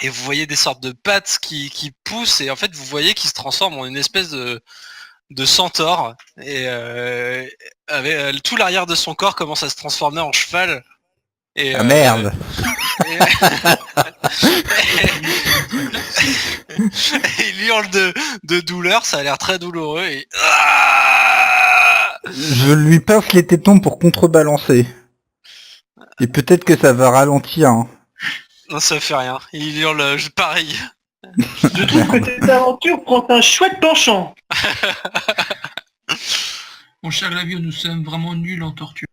et vous voyez des sortes de pattes qui poussent, et en fait vous voyez qu'il se transforme en une espèce de centaure, et avec, tout l'arrière de son corps commence à se transformer en cheval, et, Ah merde. et- et il hurle de douleur, ça a l'air très douloureux, et Je lui pince les tétons pour contrebalancer. Et peut-être que ça va ralentir. Hein. non, ça fait rien, il hurle pareil. Je trouve que cette aventure prend un chouette penchant. Mon cher Glavio, nous sommes vraiment nuls en torture.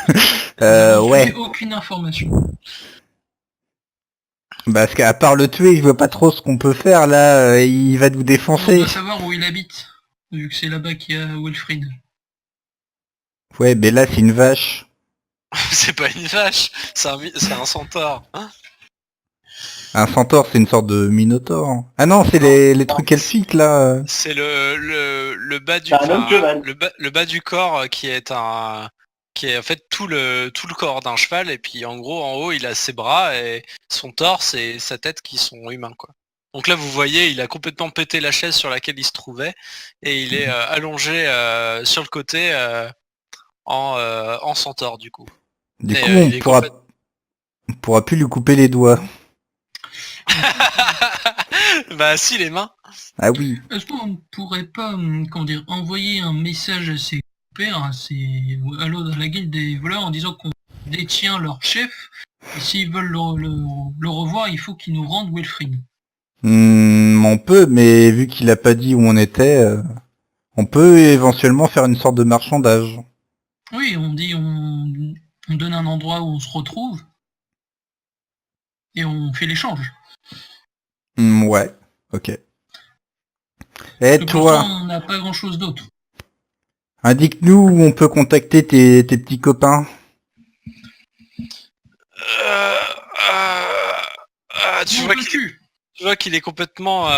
Nous n'avons Ouais. aucune information. Parce qu'à part le tuer, je vois pas trop ce qu'on peut faire là. Il va nous On défoncer. doit savoir où il habite, vu que c'est là-bas qu'il y a Wilfried. Ouais, mais là c'est une vache. C'est pas une vache, c'est un centaure. Un centaure, c'est une sorte de minotaure. Ah non, c'est les trucs elfiques là. C'est le bas du C'est un homme cheval. le bas du corps qui est en fait tout le corps d'un cheval, et puis en gros en haut il a ses bras et son torse et sa tête qui sont humains, quoi. Donc là vous voyez, il a complètement pété la chaise sur laquelle il se trouvait, et il est allongé sur le côté en centaure du coup. Du Et, coup, il est on pourra plus lui couper les doigts. bah si, les mains. Ah oui. Est-ce qu'on ne pourrait pas, envoyer un message à ses pères, à la guilde des voleurs, en disant qu'on détient leur chef, et s'ils veulent le revoir, il faut qu'ils nous rendent Wilfried. On peut, mais vu qu'il a pas dit où on était, on peut éventuellement faire une sorte de marchandage. Oui, on donne un endroit où on se retrouve, et on fait l'échange. Ouais, ok. Et Pour toi, l'instant, on n'a pas grand-chose d'autre. indique-nous où on peut contacter tes petits copains. Euh, tu Non, vois on peut plus. qu'il est complètement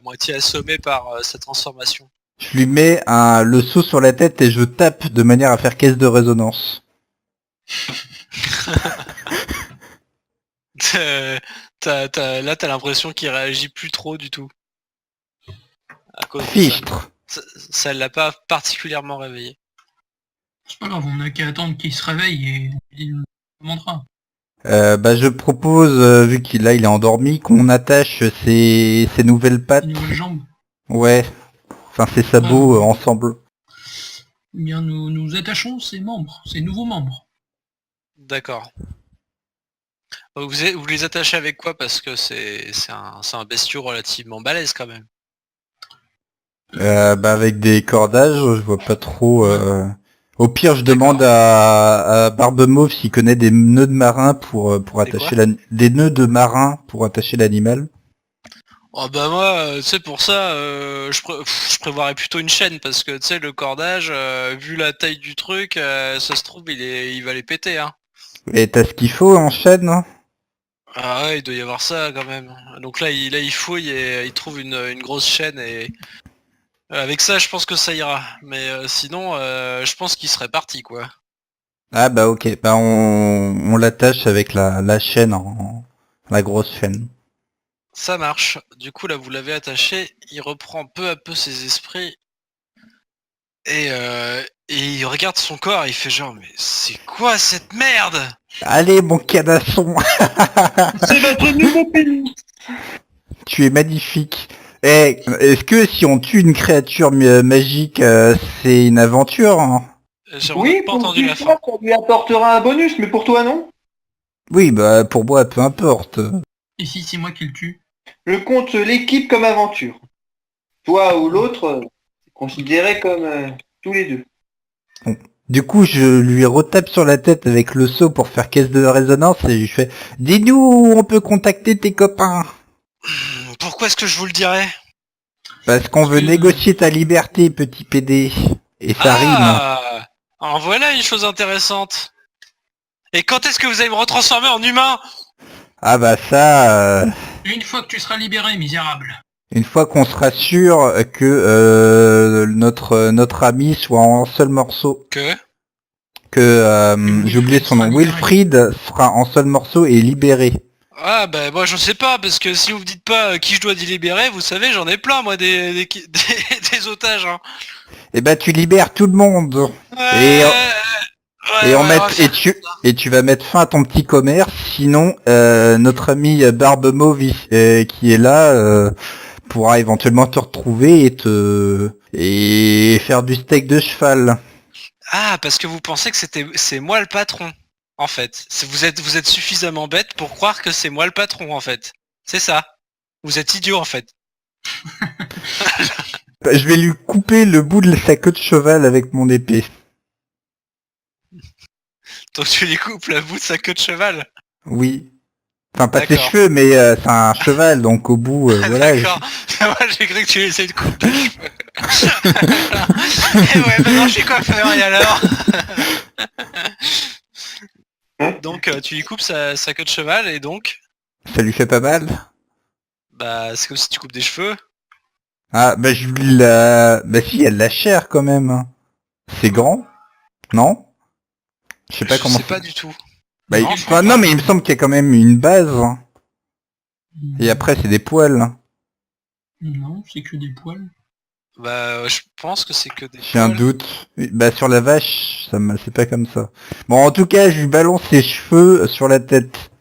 moitié assommé par sa transformation. Je lui mets le seau sur la tête et je tape de manière à faire caisse de résonance. Là t'as l'impression qu'il réagit plus trop du tout à cause de ça. Fichtre. Ça l'a pas particulièrement réveillé. C'est pas grave, on n'a qu'à attendre qu'il se réveille et il nous demandera. Je propose, vu qu'il est endormi, qu'on attache ses nouvelles pattes. Une nouvelle jambe. Ouais. Enfin, ses sabots ensemble. Eh bien, nous attachons ces membres, ces nouveaux membres. D'accord. Vous les attachez avec quoi? Parce que c'est un bestiau relativement balèze quand même. Avec des cordages, je vois pas trop. Au pire, je D'accord. demande à Barbe Mauve s'il connaît des nœuds de marin pour attacher des nœuds de marin pour attacher l'animal. Oh bah moi, tu sais, pour ça, je prévoirais plutôt une chaîne, parce que tu sais, le cordage, vu la taille du truc, ça se trouve il va les péter, hein. Et t'as ce qu'il faut en chaîne, hein? Ah ouais, il doit y avoir ça quand même. Donc là il fouille et il trouve une grosse chaîne, et avec ça je pense que ça ira. Mais sinon, je pense qu'il serait parti, quoi. Ah bah ok, bah on l'attache avec la chaîne la grosse chaîne. Ça marche. Du coup là vous l'avez attaché, il reprend peu à peu ses esprits, et il regarde son corps et il fait genre, mais c'est quoi cette merde? Allez mon canasson, C'est votre nouveau pénis. tu es magnifique. Eh, est-ce que si on tue une créature magique, c'est une aventure, hein? J'ai Oui, pas pour entendu la ça, fin. ça lui apportera un bonus, mais pour toi, non. Oui, bah pour moi, peu importe. Et si c'est moi qui le tue? Je compte l'équipe comme aventure. Toi ou l'autre, c'est considéré comme tous les deux. Du coup, je lui retape sur la tête avec le seau pour faire caisse de résonance et je lui fais « Dis-nous où on peut contacter tes copains !» Pourquoi est-ce que je vous le dirais? Parce qu'on veut négocier ta liberté, petit PD. Et ça rime. Ah, en voilà une chose intéressante. Et quand est-ce que vous allez me retransformer en humain? Ah bah ça, Une fois que tu seras libéré, misérable. une fois qu'on sera sûr que notre ami soit en un seul morceau. Que? que j'ai oublié son nom, Wilfried sera en seul morceau et libéré. Ah bah moi je sais pas, parce que si vous me dites pas qui je dois libérer, vous savez j'en ai plein moi des otages. Hein. Et bah tu libères tout le monde. Ouais, Et on ouais, met on va faire et tu vas mettre fin à ton petit commerce, sinon notre ami Barbe Mauve qui est là pourra éventuellement te retrouver et faire du steak de cheval. Ah, parce que vous pensez que c'est moi le patron, en fait. Vous êtes suffisamment bête pour croire que c'est moi le patron, en fait. C'est ça. Vous êtes idiot, en fait. Bah, je vais lui couper le bout de sa queue de cheval avec mon épée. Donc tu lui coupes la bout de sa queue de cheval. Oui. Enfin pas ses D'accord. cheveux, mais c'est un cheval, donc au bout, voilà. D'accord. Moi j'ai cru que tu essayais de couper les cheveux. Et ouais, maintenant je suis coiffeur, et alors Donc tu lui coupes sa queue de cheval, et donc Ça lui fait pas mal. bah c'est comme si tu coupes des cheveux. Ah bah je lui la... Bah si, il y a de la chair quand même. C'est grand, non? Je sais pas comment. Je sais pas du tout. Bah, Non, je crois non pas. mais il me semble qu'il y a quand même une base. Et après c'est des poils. Non, c'est que des poils. Bah je pense que c'est que des J'ai un poils. doute. Bah sur la vache, c'est pas comme ça. Bon en tout cas, je lui balance ses cheveux sur la tête.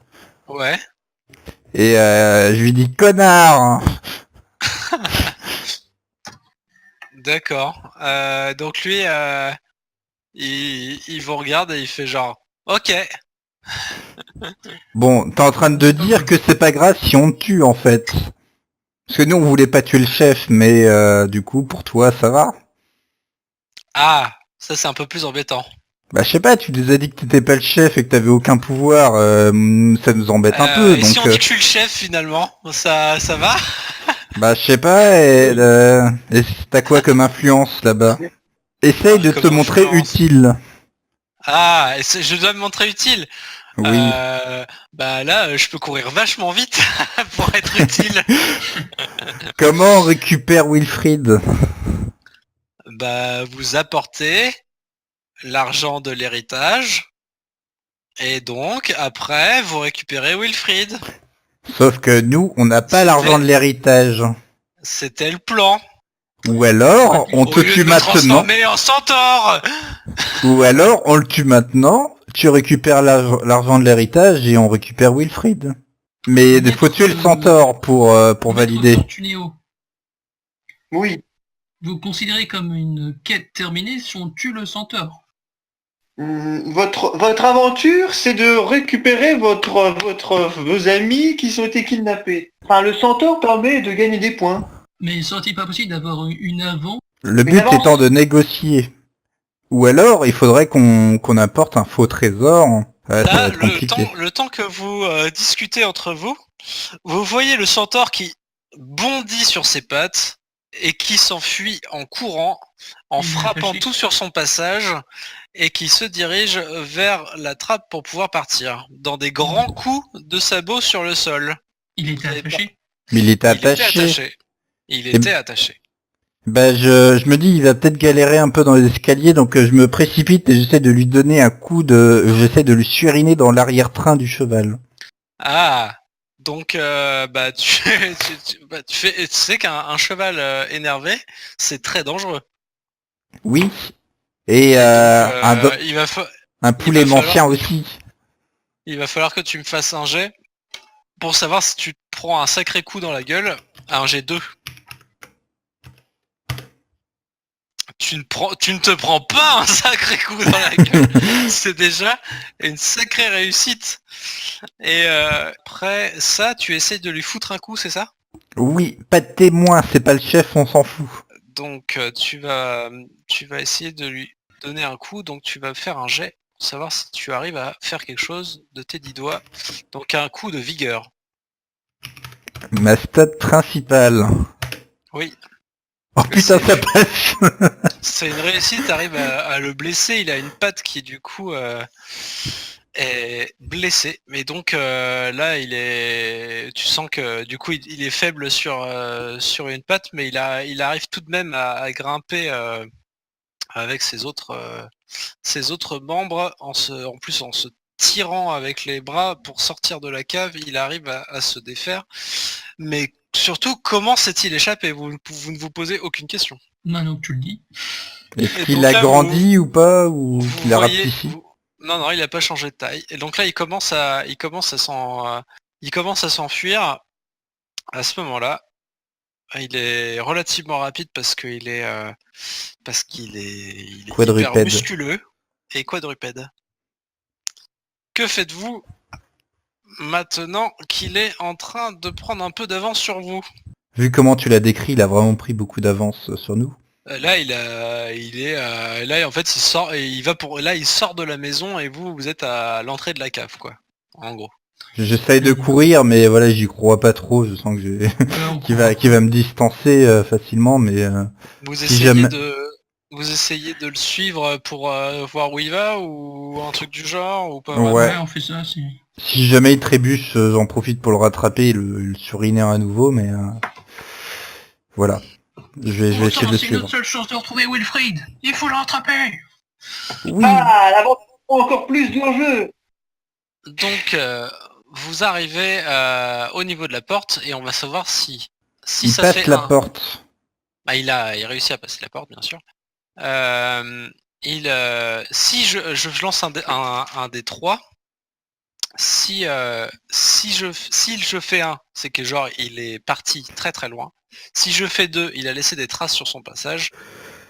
Ouais. Et je lui dis connard. D'accord. Donc lui, il vous regarde et il fait genre, ok. Bon, t'es en train de dire que c'est pas grave si on te tue en fait. Parce que nous on voulait pas tuer le chef, mais du coup pour toi ça va. Ah, ça c'est un peu plus embêtant. Bah je sais pas, tu nous as dit que t'étais pas le chef et que t'avais aucun pouvoir, ça nous embête un peu, Et si on donc dit que je suis le chef finalement, ça va? bah je sais pas, et t'as quoi comme influence là-bas? Essaye de te Comme montrer influence. utile. Ah, et je dois me montrer utile. Oui. Bah là, je peux courir vachement vite pour être utile. Comment on récupère Wilfried? Bah vous apportez l'argent de l'héritage. Et donc, après, vous récupérez Wilfried. Sauf que nous, on n'a pas l'argent de l'héritage. C'était le plan. Ou alors, on Au te lieu tue de me maintenant. transformer en centaure. Ou alors, on le tue maintenant, tu récupères l'argent de l'héritage et on récupère Wilfried. Mais il faut tuer le centaure pour Maître valider. Fortunéo, Oui. vous considérez comme une quête terminée si on tue le centaure. Votre aventure, c'est de récupérer vos amis qui ont été kidnappés. Enfin, le centaure permet de gagner des points. Mais serait-il pas possible d'avoir une avant? Le Une but avance. étant de négocier. Ou alors, il faudrait qu'on apporte un faux trésor. Ouais, ça va Là, être compliqué. le temps que vous discutez entre vous, vous voyez le centaure qui bondit sur ses pattes et qui s'enfuit en courant, en Il est frappant attaché. tout sur son passage, et qui se dirige vers la trappe pour pouvoir partir, dans des grands coups de sabot sur le sol. Il était Et attaché. Mais il était Il était attaché. attaché. Il était attaché. Bah je me dis il va peut-être galérer un peu dans les escaliers, donc je me précipite et j'essaie de lui donner un coup j'essaie de lui suriner dans l'arrière-train du cheval. Ah, donc bah tu sais qu'un cheval énervé, c'est très dangereux. Oui. Et Donc, un poulet il va falloir- mancien aussi. il va falloir que tu me fasses un jet pour savoir si tu te prends un sacré coup dans la gueule. Un jet 2. Tu ne te prends pas un sacré coup dans la gueule. C'est déjà une sacrée réussite. Et après ça, tu essayes de lui foutre un coup, c'est ça? Oui, pas de témoin, c'est pas le chef, on s'en fout. Donc tu vas essayer de lui donner un coup, donc tu vas faire un jet pour savoir si tu arrives à faire quelque chose de tes 10 doigts. Donc un coup de vigueur. Ma stat principale. Oui, Oh putain, ça passe. c'est une réussite, t'arrives à le blesser, il a une patte qui du coup est blessée. Mais donc là tu sens que du coup il est faible sur une patte, mais il arrive tout de même à grimper avec ses autres ses autres membres, en plus en se tirant avec les bras pour sortir de la cave, il arrive à se défaire. Mais surtout, comment s'est-il échappé? Vous ne vous posez aucune question. Maintenant que tu le dis. Est-ce Et qu'il donc a là, grandi ou pas, ou Vous qu'il a voyez, rapetissi? non, il a pas changé de taille. Et donc là, il commence à s'enfuir. À ce moment-là, il est relativement rapide parce qu'il est hyper Quadrupède. musculeux et quadrupède. Que faites-vous maintenant qu'il est en train de prendre un peu d'avance sur vous? Vu comment tu l'as décrit, il a vraiment pris beaucoup d'avance sur nous. Là, là en fait, il sort et il sort de la maison et vous êtes à l'entrée de la cave, quoi. En gros. J'essaye de courir, mais voilà, j'y crois pas trop. Je sens que qu'il va me distancer facilement, mais Vous si essayez jamais... vous essayez de le suivre pour voir où il va ou un truc du genre ou pas Ouais. vraiment? Ouais, on fait ça, c'est... Si jamais il trébuche, j'en profite pour le rattraper et le suriner à nouveau, mais voilà. Je vais essayer de le c'est suivre. notre seule chance de retrouver Wilfried. Il faut le rattraper. Oui. Ah, l'aventure prend encore plus d'enjeux. Donc vous arrivez au niveau de la porte et on va savoir si Il ça passe fait la un. porte. Bah, il réussit à passer la porte, bien sûr. Si je lance un des 3, s'il je fais 1, c'est que genre il est parti très très loin. Si je fais 2, il a laissé des traces sur son passage.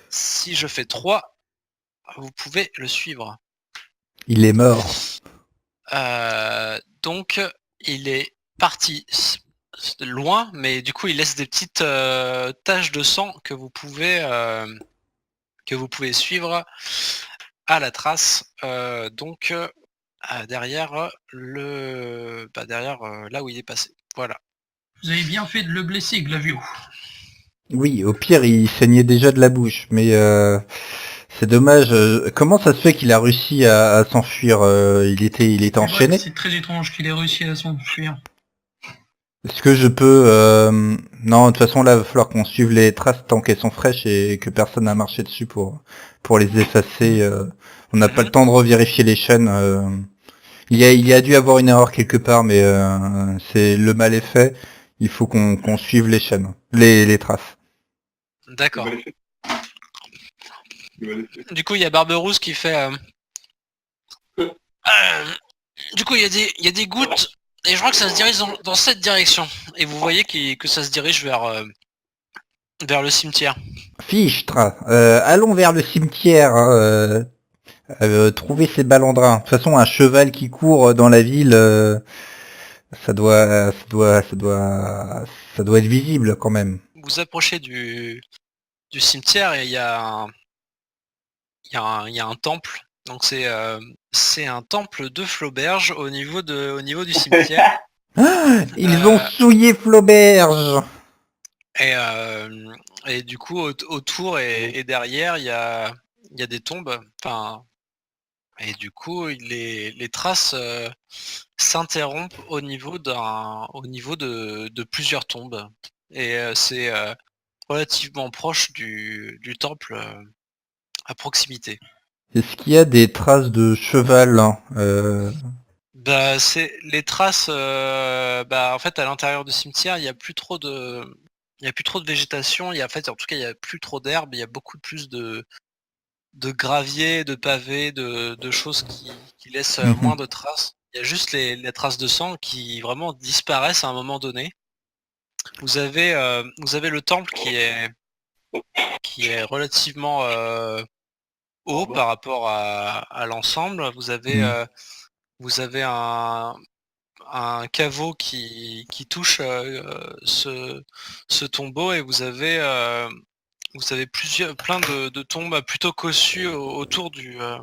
Si je fais 3, vous pouvez le suivre. Il est mort. Donc il est parti loin, mais du coup il laisse des petites taches de sang que vous pouvez suivre à la trace. Donc derrière derrière là où il est passé. Voilà. Vous avez bien fait de le blesser, Glavio. Oui, au pire, il saignait déjà de la bouche, mais c'est dommage. Comment ça se fait qu'il a réussi à s'enfuir? Il était C'est vrai que enchaîné. c'est très étrange qu'il ait réussi à s'enfuir. Est-ce que je peux... Non, de toute façon, là, il va falloir qu'on suive les traces tant qu'elles sont fraîches et que personne n'a marché dessus pour les effacer. On n'a pas le temps de revérifier les chaînes. Il y a dû avoir une erreur quelque part, mais c'est le mal est fait. Il faut qu'on suive les chaînes, les traces. D'accord. Du coup il y a Barberousse qui fait du coup il y a des gouttes et je crois que ça se dirige dans cette direction. Et vous voyez que ça se dirige vers le cimetière. Fichtre, allons vers le cimetière, trouver ces balandrins. De toute façon, un cheval qui court dans la ville, ça doit être visible quand même. Vous approchez du cimetière et il y a un temple. Donc c'est un temple de Flauberge au niveau du cimetière. Ils ont souillé Flauberge. Et du coup autour et derrière il y a des tombes. Enfin, et du coup les traces s'interrompent au niveau de plusieurs tombes. Et c'est relativement proche du temple à proximité. Est-ce qu'il y a des traces de cheval, hein, Bah c'est les traces en fait à l'intérieur du cimetière il y a plus trop de végétation, en tout cas il y a plus trop d'herbe, il y a beaucoup plus de gravier, de pavés, de choses qui laissent moins de traces. Il y a juste les traces de sang qui vraiment disparaissent à un moment donné. Vous avez le temple qui est relativement haut par rapport à l'ensemble. Vous avez un caveau qui touche ce tombeau et vous avez plein de tombes plutôt cossues autour de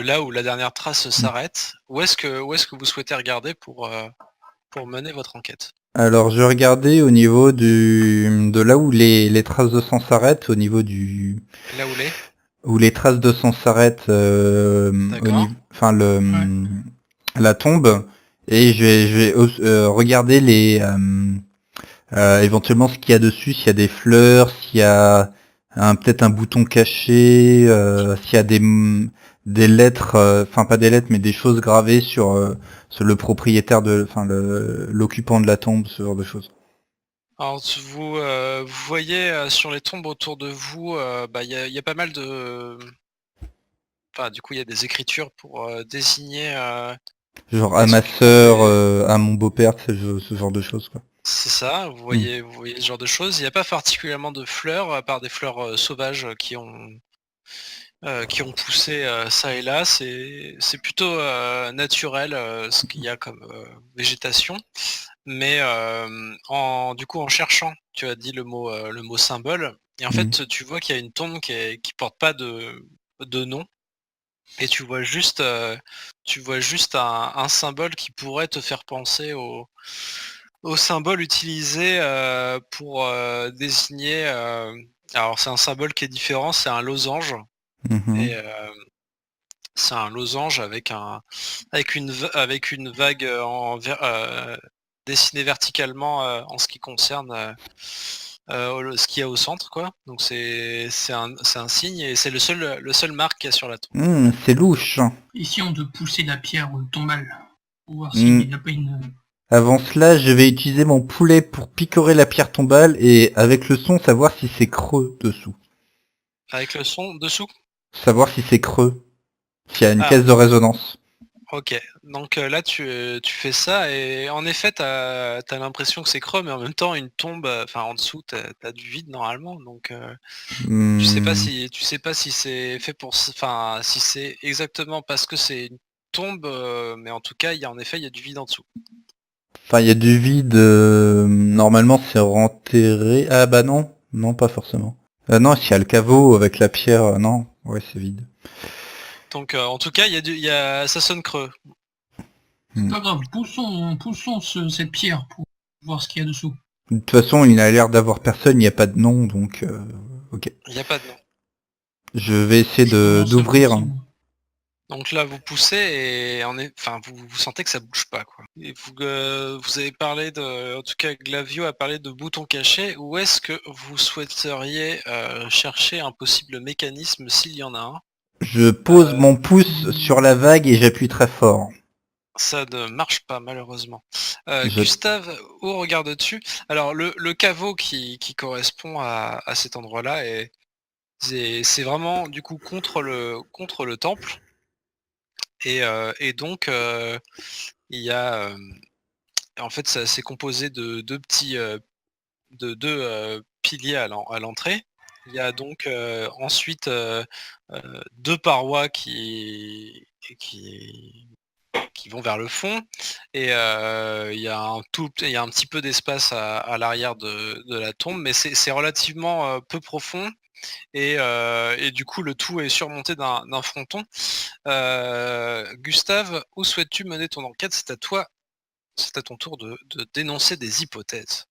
là où la dernière trace s'arrête. Où est-ce que vous souhaitez regarder pour mener votre enquête? Alors, je regardais au niveau de là où les traces de sang s'arrêtent, au niveau du... Là où les où les traces de sang s'arrêtent, au niveau... Enfin, la tombe, et je vais regarder éventuellement ce qu'il y a dessus, s'il y a des fleurs, s'il y a peut-être un bouton caché, s'il y a des lettres, enfin pas des lettres, mais des choses gravées sur le propriétaire enfin l'occupant de la tombe, ce genre de choses. Alors vous voyez sur les tombes autour de vous, il y a pas mal de... Enfin, du coup, il y a des écritures pour désigner... Genre à les ma occupants sœur, à mon beau-père, ce genre de choses, quoi. C'est ça, Mm. vous voyez ce genre de choses. Il n'y a pas particulièrement de fleurs, à part des fleurs sauvages qui ont poussé ça et là. C'est plutôt naturel ce qu'il y a comme végétation. Mais du coup, en cherchant, tu as dit le mot symbole. Et en Mm. fait, tu vois qu'il y a une tombe qui porte pas de nom. Et tu vois juste un symbole qui pourrait te faire penser au symbole utilisé pour désigner. Alors c'est un symbole qui est différent, c'est un losange. Mhm. Et c'est un losange avec une vague dessinée verticalement en ce qui concerne ce qu'il y a au centre, quoi. Donc c'est un signe et c'est le seul marque qu'il y a sur la tombe. C'est louche. Essayons de pousser la pierre tombale pour voir Mm. s'il n'y a pas une... Avant cela, je vais utiliser mon poulet pour picorer la pierre tombale et avec le son savoir si c'est creux dessous. Avec le son dessous. Savoir si c'est creux. S'il y a une Ah, caisse de résonance. ok. Donc là tu fais ça et en effet t'as l'impression que c'est creux, mais en même temps une tombe, enfin en dessous t'as du vide normalement, donc Hmm. tu sais pas si c'est fait pour, enfin si c'est exactement parce que c'est une tombe, mais en tout cas en effet il y a du vide en dessous. Enfin, il y a du vide. Normalement, c'est renterré. Ah bah non. Non, pas forcément. Non, s'il y a le caveau avec la pierre, non. Ouais, c'est vide. Donc en tout cas ça sonne creux. Hmm. Pas grave, poussons cette pierre pour voir ce qu'il y a dessous. De toute façon, il a l'air d'avoir personne, il n'y a pas de nom, donc ok. Il n'y a pas de nom. Je vais essayer Je commence à d'ouvrir. pousser, moi. Donc là, vous poussez et enfin, vous sentez que ça bouge pas, quoi. Et vous avez parlé en tout cas, Glavio a parlé de boutons cachés. Où est-ce que vous souhaiteriez chercher un possible mécanisme s'il y en a un? Je pose mon pouce sur la vague et j'appuie très fort. Ça ne marche pas, malheureusement. Je... Gustave, où regardes-tu? Alors, le caveau qui correspond à cet endroit-là, c'est vraiment, du coup, contre le temple. Et donc, il y a... en fait, ça c'est composé de deux piliers à l'entrée. Il y a donc ensuite deux parois qui vont vers le fond et il y a un petit peu d'espace à l'arrière de la tombe, mais c'est relativement peu profond et du coup le tout est surmonté d'un fronton. Gustave, où souhaites-tu mener ton enquête? C'est à toi, c'est à ton tour de dénoncer des hypothèses.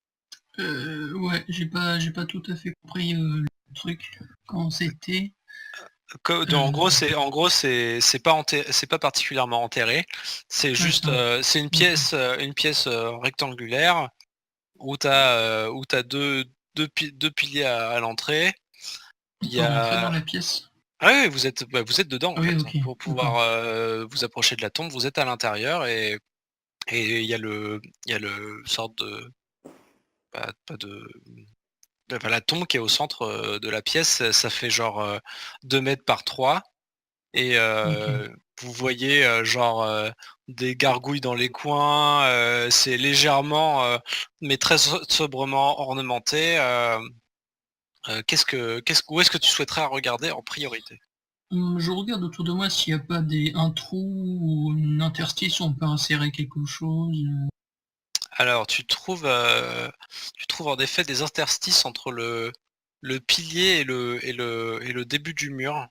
Ouais, j'ai pas tout à fait compris le truc. Quand c'était... En gros c'est pas c'est pas particulièrement enterré. C'est juste D'accord. c'est une pièce rectangulaire où t'as deux piliers à l'entrée. On Il y peut rentrer dans a la pièce. ah oui, vous êtes dedans en Ah oui, fait. ok. Pour pouvoir D'accord. vous approcher de la tombe, vous êtes à l'intérieur et il y a le sorte de pas de enfin, la tombe qui est au centre de la pièce. Ça fait genre 2 mètres par 3. Et Ok. vous voyez des gargouilles dans les coins, c'est légèrement mais très sobrement ornementé. Où est-ce que tu souhaiterais regarder en priorité? Je regarde autour de moi s'il n'y a pas un trou ou une interstice où on peut insérer quelque chose. Alors tu trouves en effet des interstices entre le pilier et le début du mur.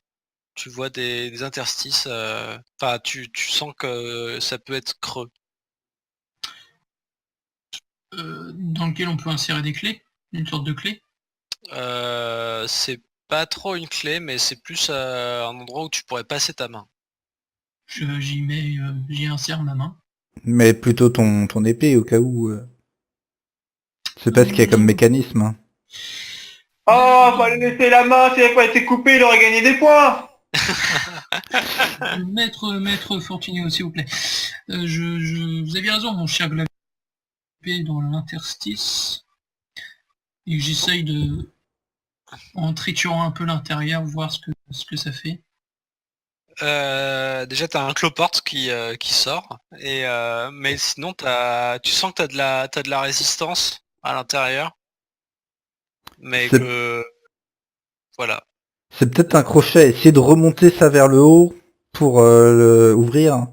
Tu vois des interstices, enfin tu sens que ça peut être creux. Dans lequel on peut insérer des clés. Une sorte de clé. C'est pas trop une clé, mais c'est plus un endroit où tu pourrais passer ta main. J'y insère ma main. Mais plutôt ton épée au cas où. C'est pas ce qu'il y a comme Non. mécanisme. Hein. Oh, fallait laisser la main, s'il n'avait pas été coupé, il aurait gagné des points. Maître Fortuné, s'il vous plaît. Vous avez raison, mon cher Glavier, dans l'interstice. Et j'essaye de, en triturant un peu l'intérieur, voir ce que ça fait. Déjà t'as un cloporte qui sort mais sinon tu sens que t'as de la résistance à l'intérieur, mais C'est- que voilà. C'est peut-être un crochet. Essayer de remonter ça vers le haut pour ouvrir.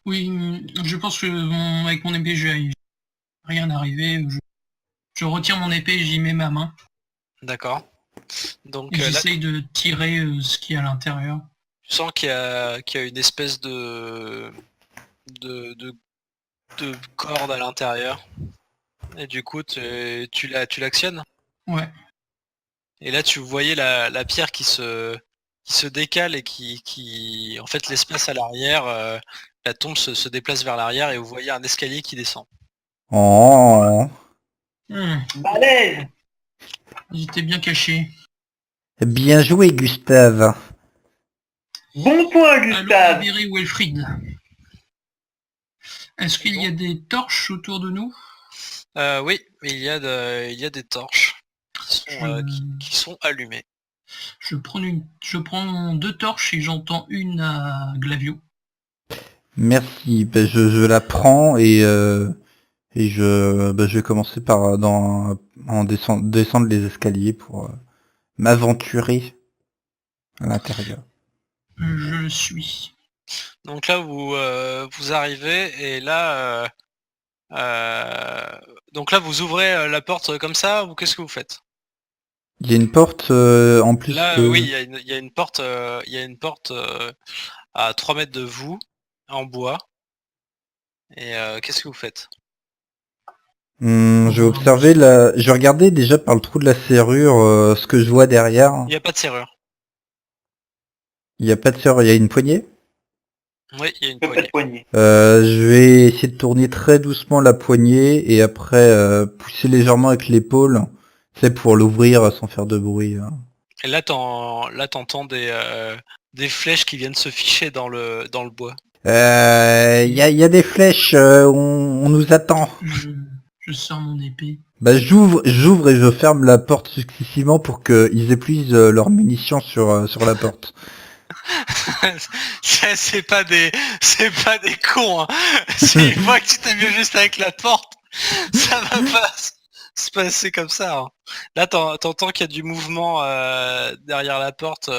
Oui, je pense que avec mon épée, je vais rien arriver. Je retire mon épée et j'y mets ma main. D'accord. Donc Et là j'essaye de tirer ce qu'il y a à l'intérieur. tu sens qu'il y a une espèce de corde à l'intérieur, et du coup tu l'actionnes, Ouais. et là tu voyais la pierre qui se décale et qui en fait l'espace à l'arrière, la tombe se déplace vers l'arrière et vous voyez un escalier qui descend. Oh. Balèze. Ils étaient bien cachés. Bien joué, Gustave. Bon point, Allons Gustave. libérer Wilfried. Est-ce qu'il y a des torches autour de nous? Oui, il y a des torches qui sont allumées. Je prends 2 torches et j'entends une à Glavio. Merci. Ben, je la prends et je vais commencer par descendre les escaliers pour m'aventurer à l'intérieur. Je le suis. Donc là vous arrivez, et là donc là vous ouvrez la porte comme ça, ou qu'est-ce que vous faites? Il y a une porte en plus. Là oui, il y a une porte, à 3 mètres de vous, en bois. Et qu'est-ce que vous faites? Je vais observer je vais regarder déjà par le trou de la serrure ce que je vois derrière. Il n'y a pas de serrure. Il n'y a pas de serrure, il y a une poignée. Oui, il y a une Pas de poignée. poignée. Je vais essayer de tourner très doucement la poignée et après pousser légèrement avec l'épaule, c'est pour l'ouvrir sans faire de bruit. Et là t'entends des flèches qui viennent se ficher dans le bois. Il y a des flèches, on nous attend. Je sors mon épée. Bah j'ouvre et je ferme la porte successivement pour qu'ils épuisent leurs munitions sur la porte. c'est pas des cons, hein. S'ils voient que tu t'es mieux juste avec la porte, ça va pas se passer comme ça, hein. Là t'entends qu'il y a du mouvement derrière la porte,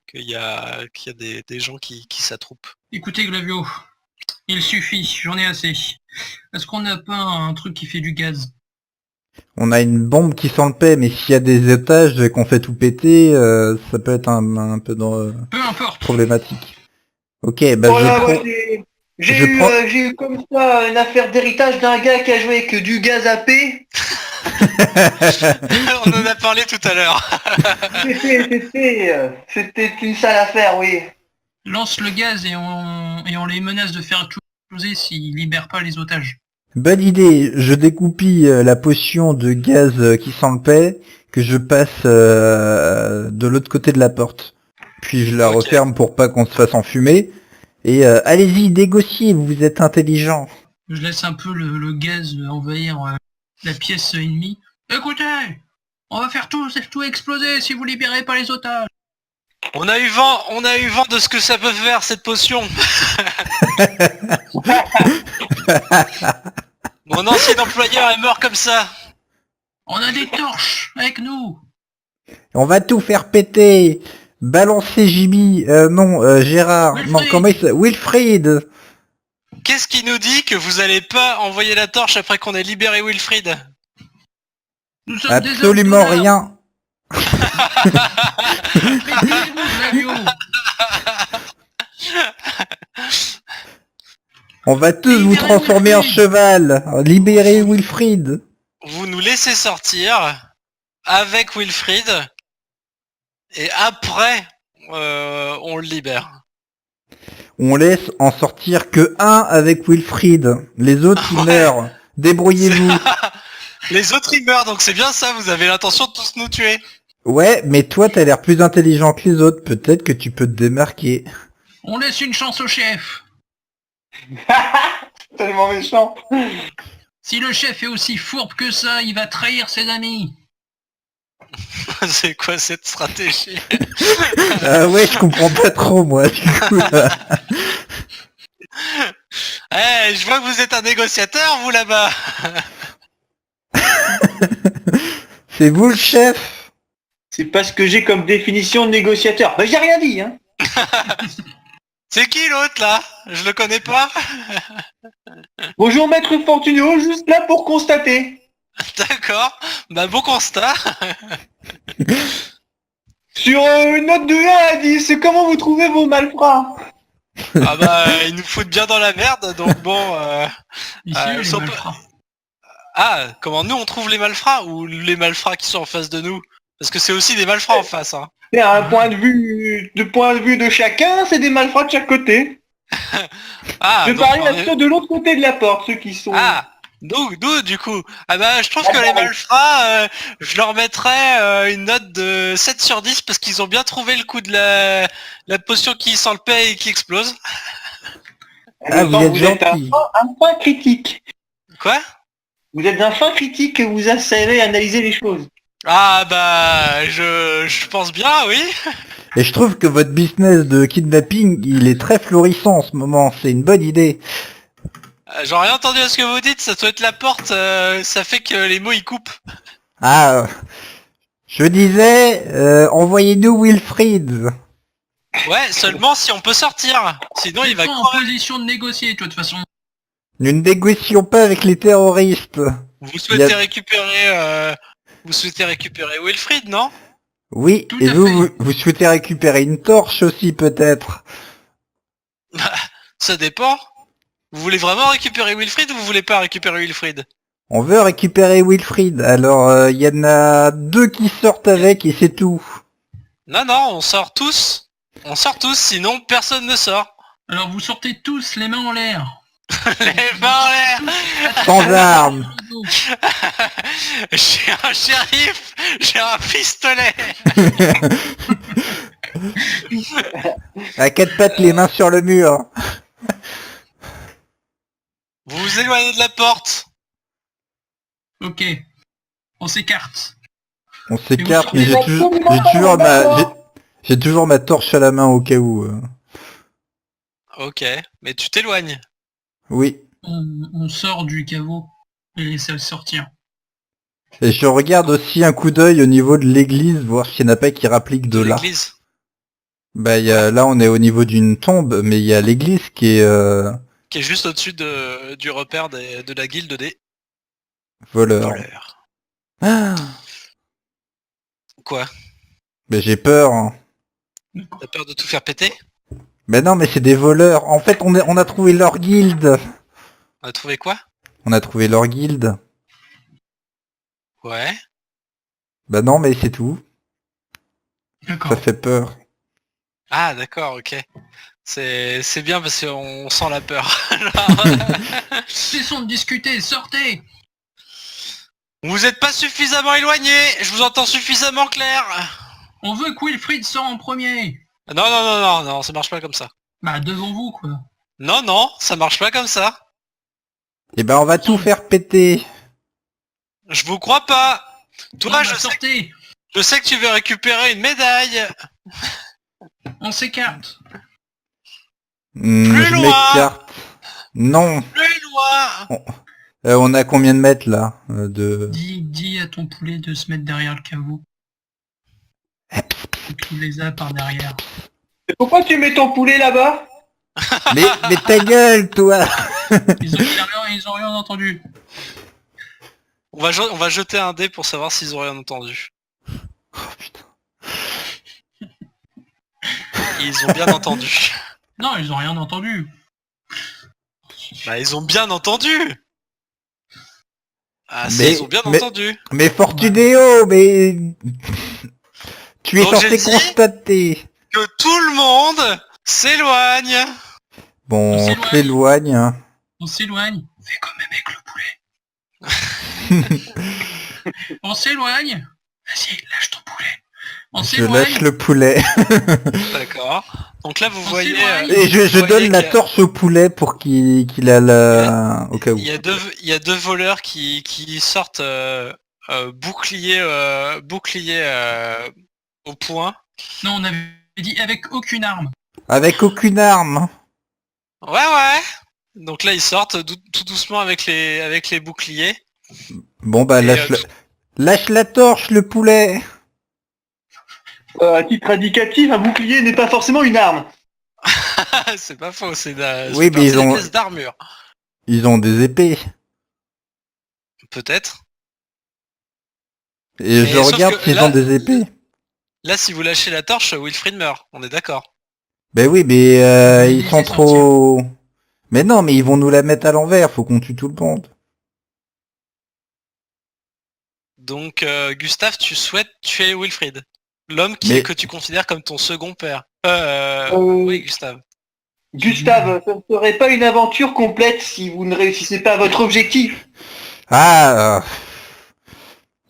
qu'il y a des gens qui s'attroupent. Écoutez Glavio, il suffit, j'en ai assez. Est-ce qu'on n'a pas un truc qui fait du gaz? On a une bombe qui sent le paix, mais s'il y a des étages et qu'on fait tout péter, ça peut être un peu Peu importe. problématique. Ok, bah Voilà, je moi, prends... j'ai eu comme ça une affaire d'héritage d'un gars qui a joué avec du gaz à paix. On en a parlé tout à l'heure. C'était une sale affaire, oui. Lance le gaz et on les menace de faire tout exploser s'ils libèrent pas les otages. Bonne idée, je découpille la potion de gaz qui sent le paix, que je passe de l'autre côté de la porte. Puis je la Ok. referme pour pas qu'on se fasse enfumer. Et allez-y, négociez, vous êtes intelligent. Je laisse un peu le gaz envahir la pièce ennemie. Écoutez, on va faire tout exploser si vous libérez pas les otages. On a eu vent de ce que ça peut faire, cette potion. Mon ancien employeur est mort comme ça. On a des torches avec nous. On va tout faire péter. Balancez Jimmy, Gérard, Wilfried. non, comment il s'appelle Wilfried. Qu'est-ce qui nous dit que vous allez pas envoyer la torche après qu'on ait libéré Wilfried? Nous sommes Absolument des hommes rien. Glavio. On va tous vous Libérez transformer en Wilfried. cheval. Libérez Wilfried. Vous nous laissez sortir avec Wilfried, et après on le libère. On laisse en sortir que un avec Wilfried. Les autres ils Ouais. meurent. Débrouillez-vous. Les autres ils meurent, donc c'est bien ça, vous avez l'intention de tous nous tuer. Ouais, mais toi t'as l'air plus intelligent que les autres, peut-être que tu peux te démarquer. On laisse une chance au chef. Tellement méchant. Si le chef est aussi fourbe que ça, il va trahir ses amis. C'est quoi cette stratégie? Ah ouais, je comprends pas trop moi, du coup. Eh, je vois que vous êtes un négociateur, vous là-bas. C'est vous le chef? C'est pas ce que j'ai comme définition de négociateur. Bah, j'ai rien dit, hein. C'est qui l'autre là? Je le connais pas. Bonjour maître Fortunio, juste là pour constater. D'accord. Bah bon constat. Sur une note de 1 à 10, comment vous trouvez vos malfrats? Ah bah ils nous foutent bien dans la merde, donc bon. Ici, ils les sont malfrats. Ah, comment nous on trouve les malfrats ou les malfrats qui sont en face de nous? Parce que c'est aussi des malfrats en face, hein. C'est un point de vue de chacun, c'est des malfrats de chaque côté. Ah, Je donc, parie on à est- ceux de l'autre côté de la porte, ceux qui sont... Ah, d'où du coup? Ah bah je trouve Ah, que les bah, malfrats, je leur mettrais une note de 7 sur 10 parce qu'ils ont bien trouvé le coup de la potion qui sent le paix et qui explose. Ah, vous êtes un gentil. fin critique. Quoi? Vous êtes un fin critique et vous savez analyser les choses. Ah bah je pense bien, oui. Et je trouve que votre business de kidnapping, il est très florissant en ce moment, c'est une bonne idée. J'ai rien entendu à ce que vous dites, ça doit être la porte, ça fait que les mots ils coupent. Ah, je disais, envoyez-nous Wilfried. Ouais, seulement si on peut sortir. Sinon il va Mets-toi en crever. position de négocier, toi, de toute façon. Nous ne négocions pas avec les terroristes. Vous souhaitez Il y a- récupérer Wilfried, non? Oui, Tout et à vous, fait. vous souhaitez récupérer une torche aussi peut-être. Ça dépend. Vous voulez vraiment récupérer Wilfried ou vous voulez pas récupérer Wilfried? On veut récupérer Wilfried, alors il y en a 2 qui sortent avec et c'est tout. Non, non, on sort tous. On sort tous, sinon personne ne sort. Alors vous sortez tous les mains en l'air. Les mains en l'air. Sans armes. J'ai un shérif, j'ai un pistolet. À 4 pattes, les mains sur le mur. Vous vous éloignez de la porte. Ok. On s'écarte. On s'écarte, mais sortez j'ai toujours ma torche à la main au cas où. Ok, mais tu t'éloignes. Oui. On sort du caveau et laisse le sortir. Et je regarde aussi un coup d'œil au niveau de l'église, voir s'il n'y en a pas qui rappliquent de là. L'église. Bah là on est au niveau d'une tombe, mais il y a l'église qui est Qui est juste au-dessus du repère de la guilde des voleur. voleurs. Ah, Quoi? mais j'ai peur. Hein. T'as peur de tout faire péter? Mais non, mais c'est des voleurs. En fait, on a trouvé leur guilde. On a trouvé quoi? On a trouvé leur guilde. Ouais. Bah non, mais c'est tout. D'accord. Ça fait peur. Ah d'accord, ok. C'est bien parce qu'on sent la peur. Genre, Cessons de discuter, sortez. vous êtes pas suffisamment éloigné, je vous entends suffisamment clair. On veut que Wilfried sorte en premier. Non, non, non, non, non, ça marche pas comme ça. Bah devant vous quoi. Non, non, ça marche pas comme ça. Et ben on va tout faire péter. Je vous crois pas. Toi, Bon, bah, je sortez. sais que tu veux récupérer une médaille. On s'écarte. Plus Je loin. m'écarte. Non. Plus loin. On a combien de mètres là de... Dis à ton poulet de se mettre derrière le caveau. Et tu les as par derrière. Et pourquoi tu mets ton poulet là-bas? mais ta gueule, toi. Ils ont rien entendu. On va jeter un dé pour savoir s'ils ont rien entendu. Oh, putain. Ils ont bien entendu. Non, ils ont rien entendu. Bah, ils ont bien entendu. Ah, si, Mais- ils ont bien mais- entendu. Mais Fortuneo, mais... Tu es Donc, j'ai censé dit- constater. Que tout le monde s'éloigne. Bon, On on s'éloigne. s'éloigne. Hein. On s'éloigne. Fais quand même avec le poulet. On s'éloigne. Vas-y, lâche ton poulet. On Je s'éloigne. lâche le poulet. D'accord. Donc là, vous On voyez, s'éloigne. Et je vous voyez donne la qu'il y a- torche au poulet pour qu'il a la... au cas où. il y a deux voleurs qui sortent bouclier, bouclier au point. Non, on avait dit avec aucune arme. Avec aucune arme. Ouais, ouais. Donc là, ils sortent tout doucement avec les boucliers. Bon bah Et, lâche la torche le poulet. À titre indicatif, un bouclier n'est pas forcément une arme. c'est pas faux, c'est Oui, fait mais partie des pièces d'armure. ils ont des épées. Peut-être. Et Mais je sauf regarde que s'ils ont des épées. là, si vous lâchez la torche, Wilfried meurt. On est d'accord. Ben oui, mais Vous ils les sont laissez trop... Mais non, mais ils vont nous la mettre à l'envers, faut qu'on tue tout le monde. Donc, Gustave, tu souhaites tuer Wilfried. L'homme Mais- que tu considères comme ton second père. Oui, Gustave. Gustave, ça ne serait pas une aventure complète si vous ne réussissez pas votre objectif. Ah...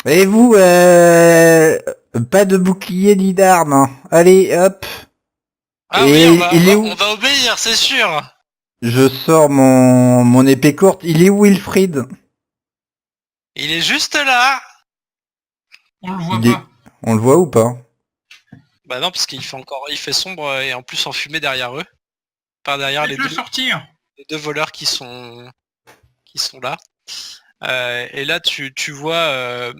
Et vous, pas de bouclier ni d'armes. Hein. Allez, hop. Ah Et oui, il est où on va obéir, c'est sûr. Je sors mon épée courte. Il est où Wilfried? Il est juste là. On le voit Il est- pas. On le voit ou pas? Bah non, parce il fait sombre et en plus enfumé derrière eux. Par derrière Faites-le sortir. les deux voleurs qui sont là. Et là, tu vois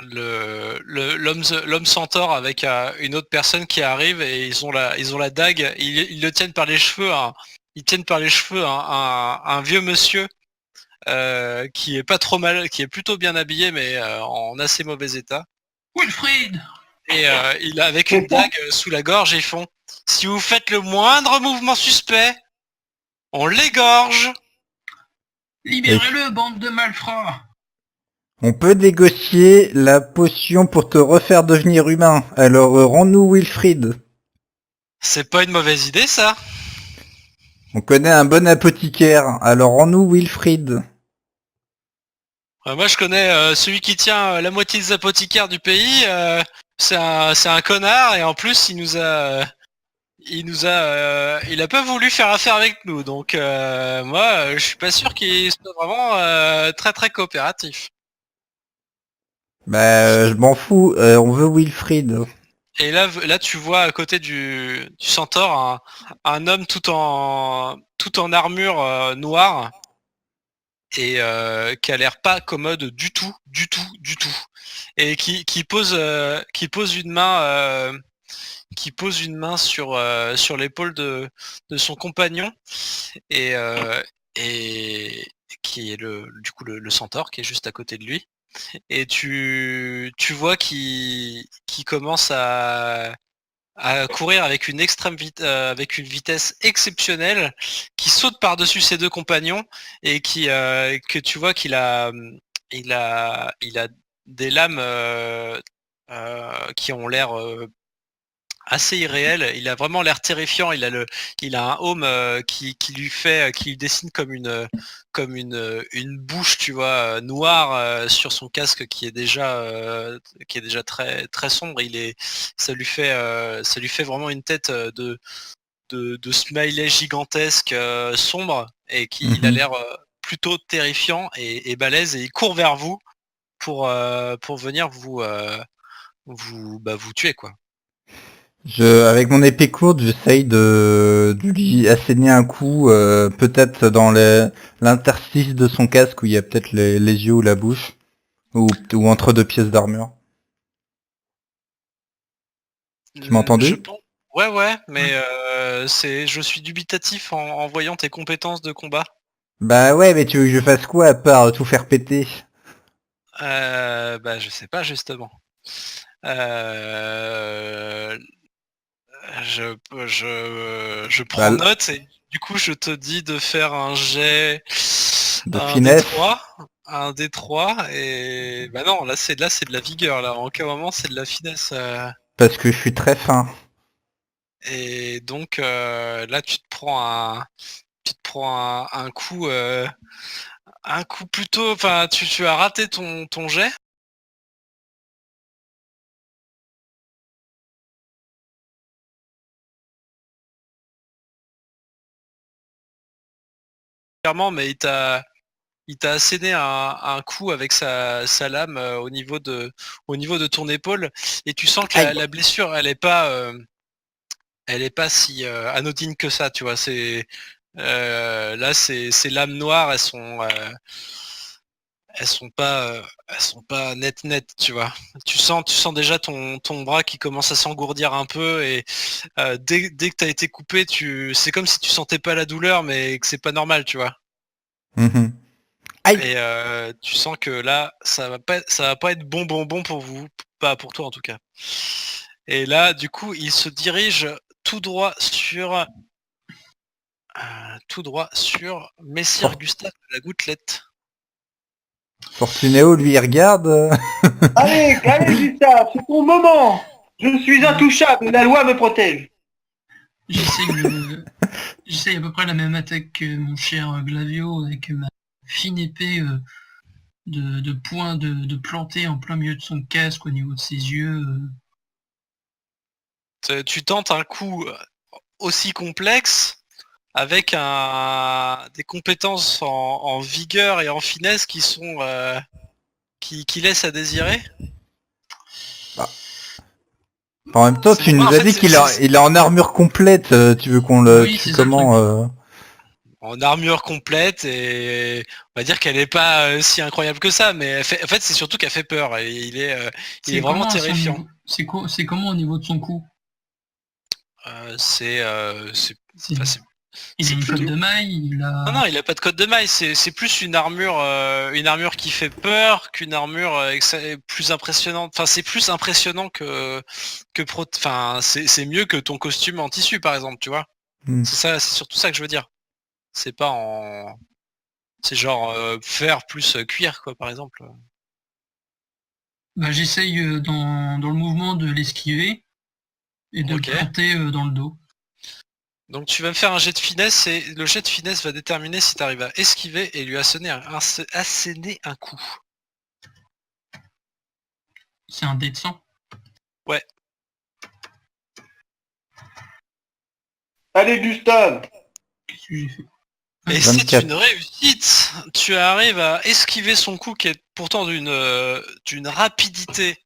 l'homme centaure avec une autre personne qui arrive et ils ont la dague. Ils le tiennent par les cheveux. Ils tiennent par les cheveux un vieux monsieur qui est pas trop mal, qui est plutôt bien habillé mais en assez mauvais état. Wilfried. Et il a avec une dague sous la gorge et ils font: si vous faites le moindre mouvement suspect, on l'égorge. Libérez-le, bande de malfrats. On peut négocier la potion pour te refaire devenir humain. Alors rends-nous Wilfried. C'est pas une mauvaise idée ça. On connaît un bon apothicaire. Alors rends-nous Wilfried. Moi je connais celui qui tient la moitié des apothicaires du pays. C'est un connard et en plus il a pas voulu faire affaire avec nous. Donc moi je suis pas sûr qu'il soit vraiment très très coopératif. Bah je m'en fous. On veut Wilfried. Et là tu vois à côté du centaure un homme tout en armure noire et qui a l'air pas commode du tout, et qui pose une main sur l'épaule de son compagnon et qui est du coup le centaure qui est juste à côté de lui. Et tu vois qu'il commence à courir avec avec une vitesse exceptionnelle, qui saute par-dessus ses deux compagnons et que tu vois il a des lames qui ont l'air assez irréel. Il a vraiment l'air terrifiant. Il a un home qui lui dessine comme une bouche, tu vois, noire sur son casque qui est déjà très très sombre. Ça lui fait vraiment une tête de smiley gigantesque sombre et il a l'air plutôt terrifiant et balèze et il court vers vous pour venir vous tuer quoi. Avec mon épée courte, j'essaye de lui asséner un coup, peut-être dans l'interstice de son casque où il y a peut-être les yeux ou la bouche, ou entre deux pièces d'armure. Tu m'as entendu? Ouais, mais je suis dubitatif en voyant tes compétences de combat. Bah ouais, mais tu veux que je fasse quoi à part tout faire péter? Bah je sais pas justement. Je prends Bah, note et du coup je te dis de faire un jet, de un finesse. D3 et bah non là c'est de la vigueur là. En aucun moment c'est de la finesse. Parce que je suis très fin. Et donc là tu te prends un coup plutôt, enfin tu as raté ton jet clairement, mais il t'a asséné un coup avec sa lame au niveau de ton épaule, et tu sens que Aïe. la blessure, elle est pas si anodine que ça, tu vois. C'est là, ces lames noires, elles sont pas net, tu vois. Tu sens déjà ton bras qui commence à s'engourdir un peu, et dès que t'as été coupé, c'est comme si tu sentais pas la douleur, mais que c'est pas normal, tu vois. Mhm. Aïe. Et tu sens que là, ça va pas être bon pour vous, pas pour toi en tout cas. Et là, du coup, il se dirige tout droit sur Messire For- Gustave de la Gouttelette. Fortunéo, lui, il regarde. Allez, Gustave, c'est ton moment. Je suis intouchable, la loi me protège. J'essaye à peu près la même attaque que mon cher Glavio avec ma fine épée de poing de planter en plein milieu de son casque au niveau de ses yeux. Tu tentes un coup aussi complexe, avec des compétences en vigueur et en finesse qui sont qui laissent à désirer. En même temps, tu nous En as fait, dit qu'il il est en armure complète. Tu veux qu'on le Oui, tue c'est ça le comment en armure complète, et on va dire qu'elle est pas si incroyable que ça, mais en fait c'est surtout qu'elle fait peur, et il est vraiment comment à son terrifiant. niveau c'est comment au niveau de son coup? C'est C'est- enfin, c'est Il a c'est une cotte plutôt- de maille, il a... non, il a pas de code de maille, c'est plus une armure qui fait peur qu'une armure plus impressionnante. Enfin, c'est plus impressionnant enfin, c'est mieux que ton costume en tissu, par exemple, tu vois. Hmm. C'est surtout ça que je veux dire. C'est pas c'est genre fer plus cuir, quoi, par exemple. Bah, j'essaye dans le mouvement de l'esquiver et de le Ok. planter dans le dos. Donc tu vas me faire un jet de finesse, et le jet de finesse va déterminer si tu arrives à esquiver et lui asséner un coup. C'est un dé de sang. Ouais. Allez, Gustave. Qu'est-ce que j'ai fait? Et c'est 24. une réussite. Tu arrives à esquiver son coup, qui est pourtant d'une rapidité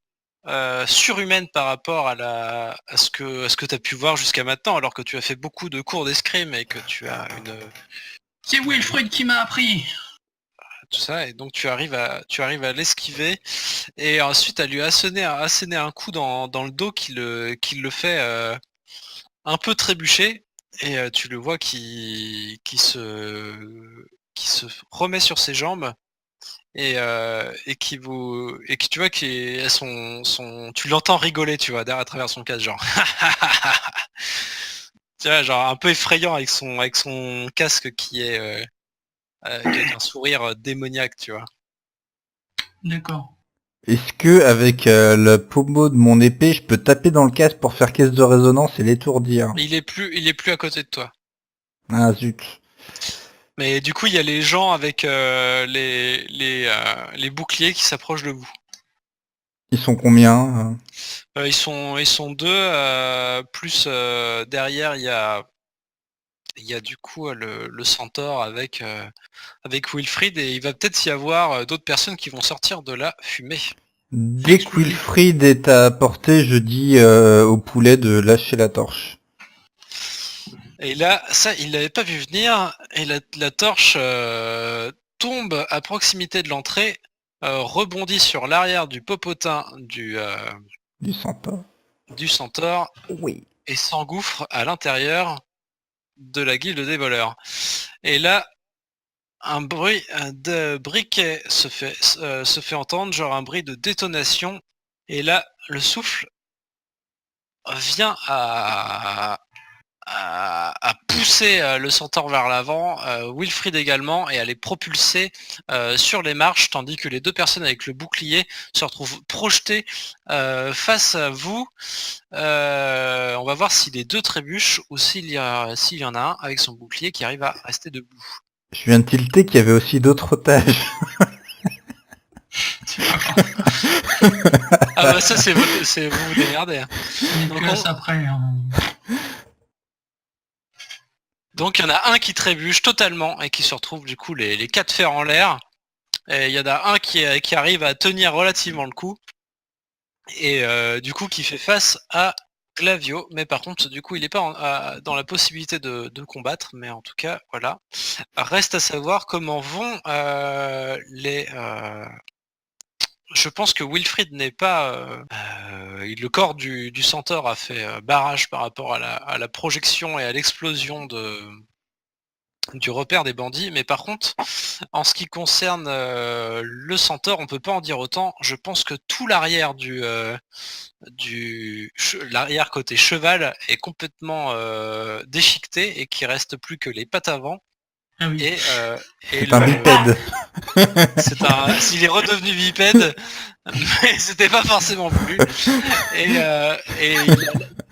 surhumaine par rapport à ce que tu as pu voir jusqu'à maintenant, alors que tu as fait beaucoup de cours d'escrime et que tu as C'est Wilfred qui m'a appris. tout ça, et donc tu arrives à l'esquiver, et ensuite à lui asséner un coup dans le dos qui le fait un peu trébucher, et tu le vois qui se remet sur ses jambes, et qui tu vois tu l'entends rigoler, tu vois, derrière à travers son casque, genre tu vois, genre un peu effrayant avec son casque avec un sourire démoniaque, tu vois. D'accord. Est-ce que avec le pommeau de mon épée, je peux taper dans le casque pour faire caisse de résonance et l'étourdir? Il est plus à côté de toi. Ah zut. Mais du coup, il y a les gens avec les boucliers qui s'approchent de vous. Ils sont combien Ils sont deux, plus derrière il y a du coup le centaure avec Wilfried, et il va peut-être y avoir d'autres personnes qui vont sortir de la fumée. Dès que Wilfried est à portée, je dis au poulet de lâcher la torche. Et là, ça, il l'avait pas vu venir, et la torche tombe à proximité de l'entrée, rebondit sur l'arrière du popotin Du centaure. du centaure, Oui. et s'engouffre à l'intérieur de la guilde des voleurs. Et là, un bruit de briquet se fait entendre, genre un bruit de détonation, et là, le souffle vient à pousser le centaure vers l'avant, Wilfried également, et à les propulser sur les marches, tandis que les deux personnes avec le bouclier se retrouvent projetées face à vous. On va voir si les deux trébuchent, ou s'il y en a un avec son bouclier qui arrive à rester debout. Je viens de tilter qu'il y avait aussi d'autres otages. Ah bah ça, c'est vous vous démerdez. Hein. On est Donc, classe après. Hein. Donc il y en a un qui trébuche totalement et qui se retrouve du coup les 4 fers en l'air. Et il y en a un qui arrive à tenir relativement le coup. Et du coup qui fait face à Glavio, mais par contre du coup il n'est pas dans la possibilité de combattre, mais en tout cas voilà. Reste à savoir comment vont je pense que Wilfried n'est pas... le corps du centaure a fait barrage par rapport à la projection et à l'explosion du repère des bandits, mais par contre, en ce qui concerne le centaure, on peut pas en dire autant. Je pense que tout l'arrière l'arrière côté cheval est complètement déchiqueté et qu'il reste plus que les pattes avant. Ah oui. Et C'est un bipède. S'il est redevenu bipède, mais c'était pas forcément voulu. Et il a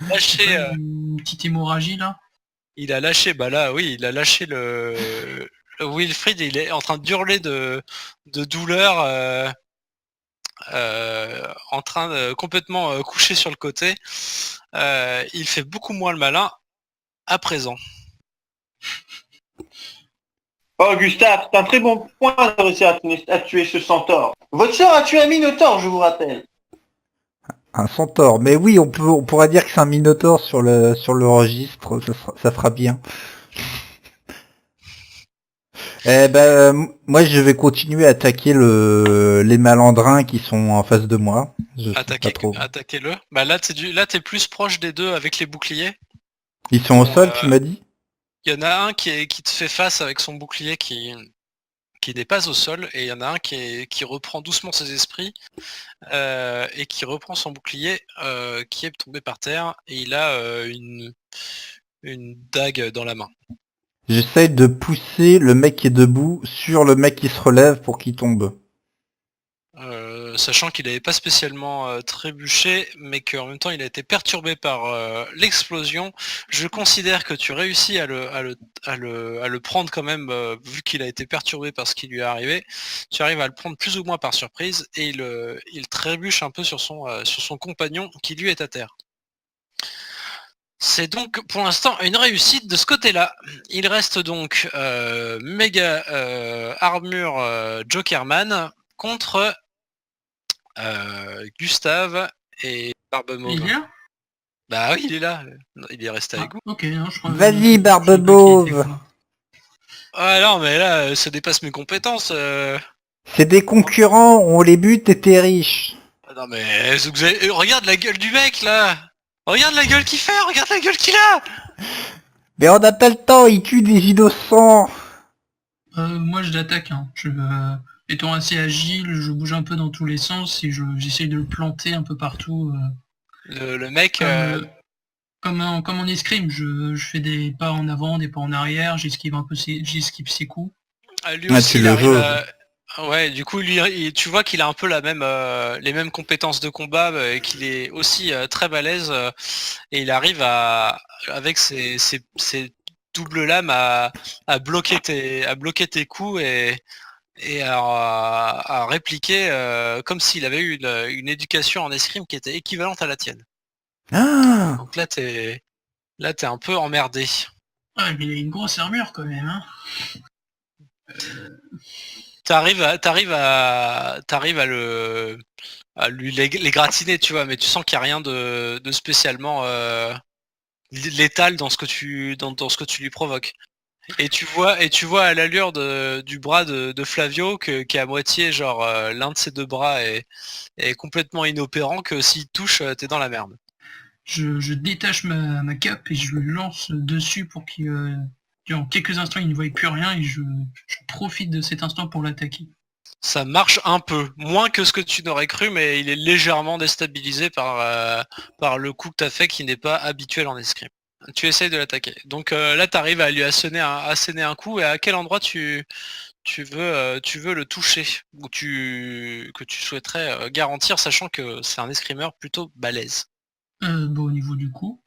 lâché. Une petite hémorragie là. Il a lâché, bah là, oui, il a lâché le Wilfried. Il est en train d'hurler de douleur, en train de complètement coucher sur le côté. Il fait beaucoup moins le malin à présent. Oh Gustave, c'est un très bon point de réussir à tuer ce centaure. Votre sœur a tué un minotaure, je vous rappelle. Un centaure. Mais oui, on pourrait dire que c'est un minotaure sur le registre, ça fera bien. Moi je vais continuer à attaquer les malandrins qui sont en face de moi. Je sais pas trop. Attaquez-le. Bah là t'es plus proche des deux avec les boucliers. Ils sont au sol, tu m'as dit? Il y en a un qui te fait face avec son bouclier qui n'est pas au sol, et il y en a un qui reprend doucement ses esprits et qui reprend son bouclier qui est tombé par terre, et il a une dague dans la main. J'essaye de pousser le mec qui est debout sur le mec qui se relève pour qu'il tombe. Sachant qu'il n'avait pas spécialement trébuché, mais qu'en même temps il a été perturbé par l'explosion, je considère que tu réussis à le prendre quand même, vu qu'il a été perturbé par ce qui lui est arrivé. Tu arrives à le prendre plus ou moins par surprise, et il trébuche un peu sur son compagnon qui lui est à terre. C'est donc pour l'instant une réussite de ce côté-là. Il reste donc méga armure Jokerman contre Gustave et Barbe Mauve. Il est là? Bah oui, il est là. Il est resté avec vous. Ok, non, je crois. Vas-y, Barbe je sais pas qui Mauve. était quoi. Ah non, mais là, ça dépasse mes compétences. C'est des concurrents, on les bute et t'es riche. Non mais regarde la gueule du mec là. Regarde la gueule qu'il fait, regarde la gueule qu'il a. Mais on n'a pas le temps, il tue des innocents. Moi je l'attaque, hein. Étant assez agile, je bouge un peu dans tous les sens et j'essaye de le planter un peu partout. Le mec... Comme en escrime, je fais des pas en avant, des pas en arrière, j'esquive ses coups. Lui aussi, il arrive ouais, du coup, tu vois qu'il a un peu les mêmes compétences de combat, et qu'il est aussi très balèze, et il arrive avec ses doubles lames à bloquer tes coups et à répliquer comme s'il avait eu une éducation en escrime qui était équivalente à la tienne. Ah. Donc là t'es un peu emmerdé. Ouais, mais il a une grosse armure quand même, hein. T'arrives à lui les gratiner, tu vois, mais tu sens qu'il n'y a rien de spécialement létal dans ce que tu lui provoques. Et tu vois à l'allure du bras de Flavio qui est à moitié, genre l'un de ses deux bras est complètement inopérant, que s'il touche, t'es dans la merde. Je détache ma cape et je le lance dessus pour qu'il en quelques instants il ne voie plus rien, et je profite de cet instant pour l'attaquer. Ça marche un peu, moins que ce que tu n'aurais cru, mais il est légèrement déstabilisé par le coup que t'as fait, qui n'est pas habituel en escrime. Tu essayes de l'attaquer. Donc là t'arrives à lui asséner un coup, et à quel endroit tu veux le toucher, ou que tu souhaiterais garantir, sachant que c'est un escrimeur plutôt balèze. Au niveau du coup.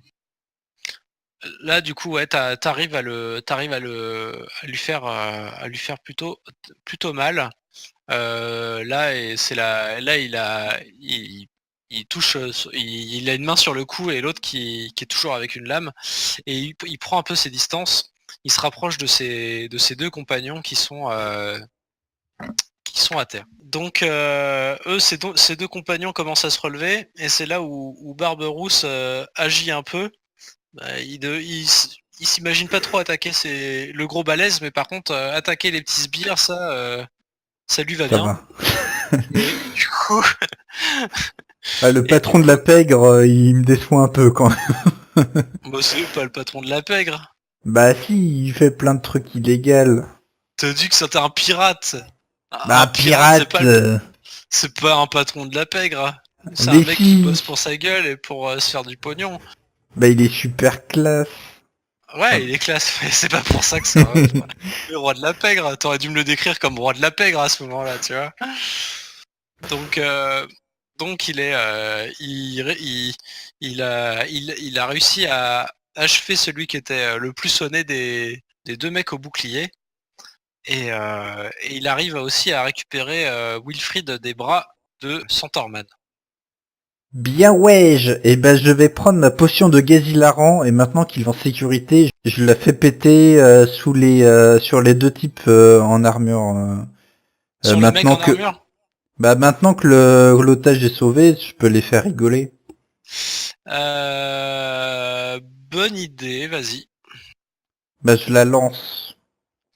Là du coup ouais, t'arrives à lui faire plutôt mal. Là il touche, il a une main sur le cou et l'autre qui est toujours avec une lame, et il prend un peu ses distances. il se rapproche de ses deux compagnons qui sont à terre. Donc eux, ces deux compagnons commencent à se relever, et c'est là où Barberousse agit un peu. Bah, il s'imagine pas trop attaquer le gros balèze, mais par contre attaquer les petits sbires, ça lui va Ça bien. va. Et du coup, Le patron de la pègre, il me déçoit un peu quand même. moi c'est pas le patron de la pègre. Bah si, il fait plein de trucs illégaux. T'as dit que c'était un pirate. Bah Un pirate, pirate, c'est pas un patron de la pègre. C'est un mais mec qui si. bosse pour sa gueule et pour se faire du pognon. Bah il est super classe. Ouais, il est classe, mais c'est pas pour ça que c'est le roi de la pègre. T'aurais dû me le décrire comme roi de la pègre à ce moment-là, tu vois. Donc il est, il a réussi à achever celui qui était le plus sonné des deux mecs au bouclier. Et il arrive aussi à récupérer Wilfried des bras de Centaurman. Bien ouais, et ben je vais prendre ma potion de gaz hilarant et maintenant qu'il est en sécurité, je la fais péter sur les deux types en armure. Sur le mec en armure. Maintenant que l'otage est sauvé, je peux les faire rigoler. Bonne idée, vas-y. Bah je la lance.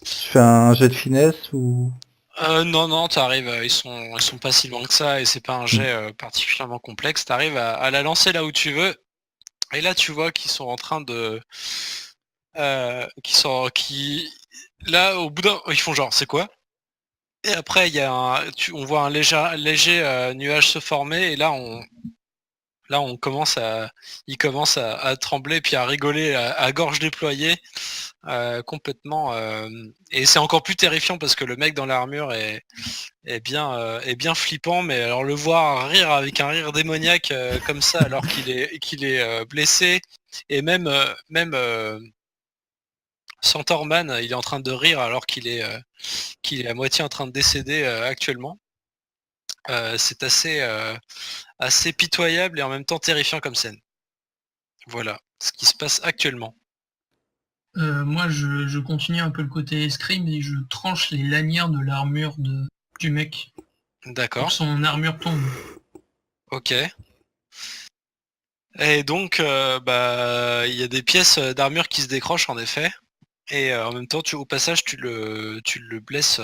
Je fais un jet de finesse ou... Non, t'arrives, ils sont pas si loin que ça, et c'est pas un jet particulièrement complexe. T'arrives à la lancer là où tu veux, et là tu vois qu'ils sont en train de... Là, au bout d'un... Ils font genre, c'est quoi? Et après, il y a on voit un léger nuage se former, et là, ils commencent à trembler, puis à rigoler à gorge déployée, complètement. Et c'est encore plus terrifiant parce que le mec dans l'armure est bien flippant, mais alors le voir rire avec un rire démoniaque comme ça, alors qu'il est blessé, et même Centaurman, il est en train de rire alors qu'il est à moitié en train de décéder actuellement. C'est assez pitoyable et en même temps terrifiant comme scène. Voilà ce qui se passe actuellement. Moi, je continue un peu le côté escrime et je tranche les lanières de l'armure du mec pour D'accord, que son armure tombe. ok. Et donc, il y a des pièces d'armure qui se décrochent en effet. Et en même temps, au passage, tu le blesses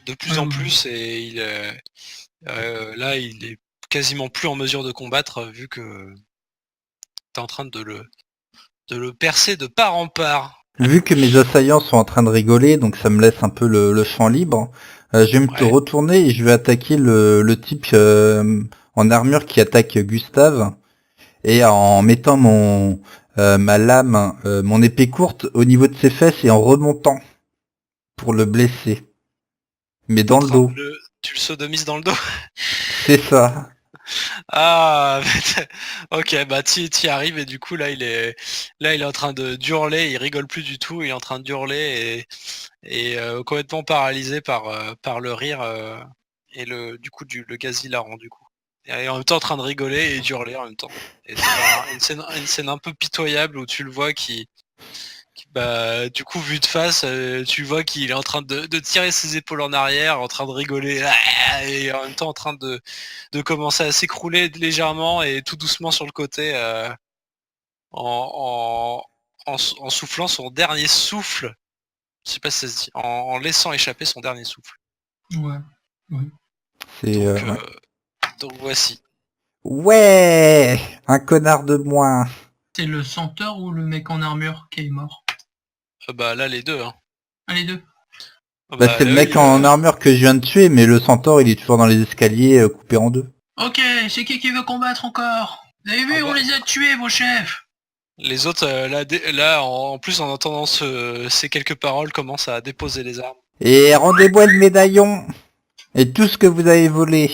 de plus en plus, et là, il est quasiment plus en mesure de combattre vu que t'es en train de le percer de part en part. Vu que mes assaillants sont en train de rigoler, donc ça me laisse un peu le champ libre, je vais me Ouais. retourner et je vais attaquer le type en armure qui attaque Gustave. Et en mettant ma lame, mon épée courte au niveau de ses fesses et en remontant pour le blesser. Mais T'es en dans le train dos. tu le sodomises dans le dos. C'est ça. Ah, ok, bah t'y arrives, et du coup là il est en train d'hurler, il rigole plus du tout, il est en train d'hurler et complètement paralysé par le rire et du coup le gaz hilarant du coup. Et en même temps en train de rigoler et d'hurler en même temps. Et c'est une scène un peu pitoyable où tu le vois bah, du coup, vu de face, tu vois qu'il est en train de tirer ses épaules en arrière, en train de rigoler, et en même temps en train de commencer à s'écrouler légèrement et tout doucement sur le côté, en, en soufflant son dernier souffle. Je sais pas si ça se dit, en laissant échapper son dernier souffle. Ouais. C'est ouais. Donc voici. Ouais, un connard de moins. C'est le centaure ou le mec en armure qui est mort? Bah là les deux, hein. Ah, les deux. Bah c'est le Là, mec en armure que je viens de tuer, mais le centaure il est toujours dans les escaliers coupé en deux. Ok, c'est qui veut combattre encore? Vous avez vu, Ah on bah. les a tués, vos chefs! Les autres, là en plus en entendant ces quelques paroles, commencent à déposer les armes. Et rendez-moi le médaillon et tout ce que vous avez volé.